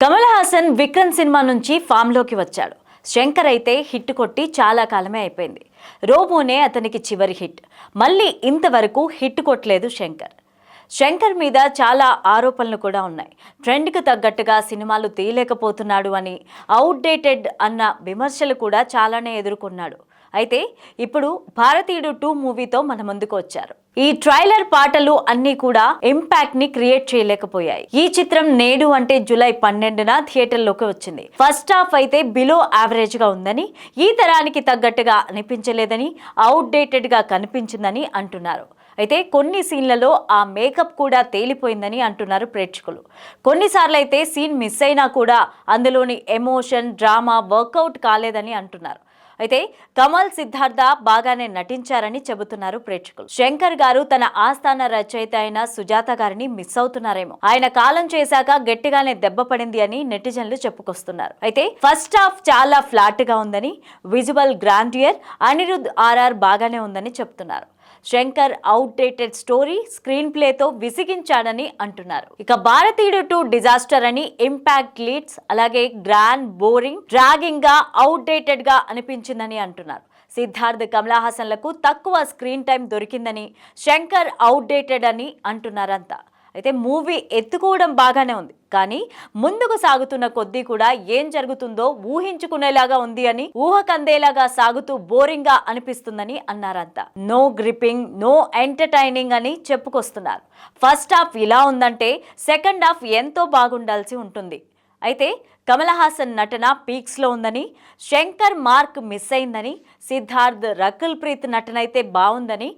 Kamal Haasan Vikram cinema నుంచి ఫామ్లోకి వచ్చాడు. శంకర్ అయితే హిట్ కొట్టి చాలా కాలమే అయిపోయింది. రోబోనే అతనికి చివరి హిట్. మళ్ళీ ఇంతవరకు హిట్ కొట్టలేదు శంకర్ మీద చాలా ఆరోపణలు కూడా ఉన్నాయి. ట్రెండ్కి తగ్గట్టుగా సినిమాలు తీయలేకపోతున్నాడు అని, అవుట్డేటెడ్ అన్న విమర్శలు కూడా చాలానే ఎదుర్కొన్నాడు. అయితే ఇప్పుడు భారతీయుడు 2 మూవీతో మన ముందుకు వచ్చారు. ఈ ట్రైలర్ పాటలు అన్నీ కూడా ఇంపాక్ట్ ని క్రియేట్ చేయలేకపోయాయి. ఈ చిత్రం నేడు అంటే జూలై 12న థియేటర్లోకి వచ్చింది. ఫస్ట్ హాఫ్ అయితే బిలో యావరేజ్ గా ఉందని, ఈ తరానికి తగ్గట్టుగా అనిపించలేదని, అవుట్డేటెడ్ గా కనిపించిందని అంటున్నారు. అయితే కొన్ని సీన్లలో ఆ మేకప్ కూడా తేలిపోయిందని అంటున్నారు ప్రేక్షకులు. కొన్నిసార్లు అయితే సీన్ మిస్ అయినా కూడా అందులోని ఎమోషన్, డ్రామా వర్కౌట్ కాలేదని అంటున్నారు. అయితే కమల్, సిద్ధార్థ బాగానే నటించారని చెబుతున్నారు ప్రేక్షకులు. శంకర్ గారు తన ఆస్థాన రచయిత అయిన సుజాత గారిని మిస్ అవుతున్నారేమో. ఆయన కాలం చేశాక గట్టిగానే దెబ్బ పడింది అని నెటిజన్లు చెప్పుకొస్తున్నారు. అయితే ఫస్ట్ హాఫ్ చాలా ఫ్లాట్ గా ఉందని, విజువల్ గ్రాండియర్, అనిరుద్ ఆర్ఆర్ బాగానే ఉందని చెప్తున్నారు. శంకర్ అవుట్డేటెడ్ స్టోరీ, స్క్రీన్ ప్లేతో విసిగించాడని అంటున్నారు. ఇక భారతీయుడు 2 డిజాస్టర్ అని, ఇంపాక్ట్ లీడ్స్, అలాగే గ్రాండ్, బోరింగ్, డ్రాగింగ్ గా, అవుట్డేటెడ్ గా అనిపించిందని అంటున్నారు. సిద్ధార్థ్, కమల్ హాసన్లకు తక్కువ స్క్రీన్ టైం దొరికిందని, శంకర్ అవుట్డేటెడ్ అని అంటున్నారంతా. అయితే మూవీ ఎత్తుకోవడం బాగానే ఉంది, కానీ ముందుకు సాగుతున్న కొద్దీ కూడా ఏం జరుగుతుందో ఊహించుకునేలాగా ఉంది అని, ఊహకందేలాగా సాగుతూ బోరింగ్ గా అనిపిస్తుందని అన్నారంతా. నో గ్రిప్పింగ్, నో ఎంటర్టైనింగ్ అని చెప్పుకొస్తున్నారు. ఫస్ట్ హాఫ్ ఇలా ఉందంటే సెకండ్ హాఫ్ ఎంతో బాగుండాల్సి ఉంటుంది. అయితే కమల్ హాసన్ నటన పీక్స్లో ఉందని, శంకర్ మార్క్ మిస్ అయిందని, సిద్ధార్థ్, రకుల్ ప్రీత్ నటన అయితే బాగుందని,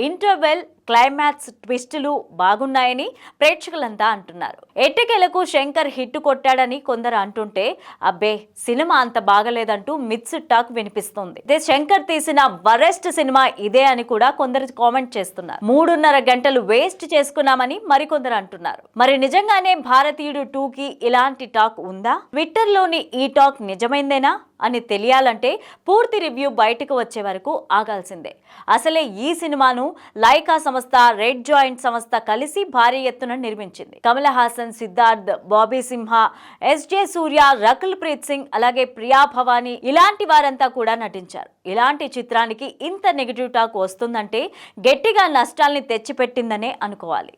ఇంటర్వెల్, క్లైమాక్స్, ట్విస్టులు బాగున్నాయని ప్రేక్షకులంతా అంటున్నారు. ఎట్టకేలకు శంకర్ హిట్ కొట్టాడని కొందరు అంటుంటే, అబ్బే సినిమా అంత బాగలేదంటూ మిక్స్డ్ టాక్ వినిపిస్తుంది. ఇదే శంకర్ తీసిన వరెస్ట్ సినిమా ఇదే అని కూడా కొందరు కామెంట్ చేస్తున్నారు. 3.5 గంటలు వేస్ట్ చేసుకున్నామని మరికొందరు అంటున్నారు. మరి నిజంగానే భారతీయుడు 2కి ఇలాంటి టాక్ ఉందా? ట్విట్టర్ లోని ఈ టాక్ నిజమైందేనా అని తెలియాలంటే పూర్తి రివ్యూ బయటకు వచ్చే వరకు ఆగాల్సిందే. అసలే ఈ సినిమాను లైకా సంస్థ, రెడ్ జాయింట్ సంస్థ కలిసి భారీ ఎత్తున నిర్మించింది. కమల్ హాసన్, సిద్ధార్థ్, బాబీ సింహ, ఎస్జే సూర్య, రకుల్ ప్రీత్ సింగ్, అలాగే ప్రియా భవానీ ఇలాంటి వారంతా కూడా నటించారు. ఇలాంటి చిత్రానికి ఇంత నెగిటివ్ టాక్ వస్తుందంటే గట్టిగా నష్టాల్ని తెచ్చిపెట్టిందనే అనుకోవాలి.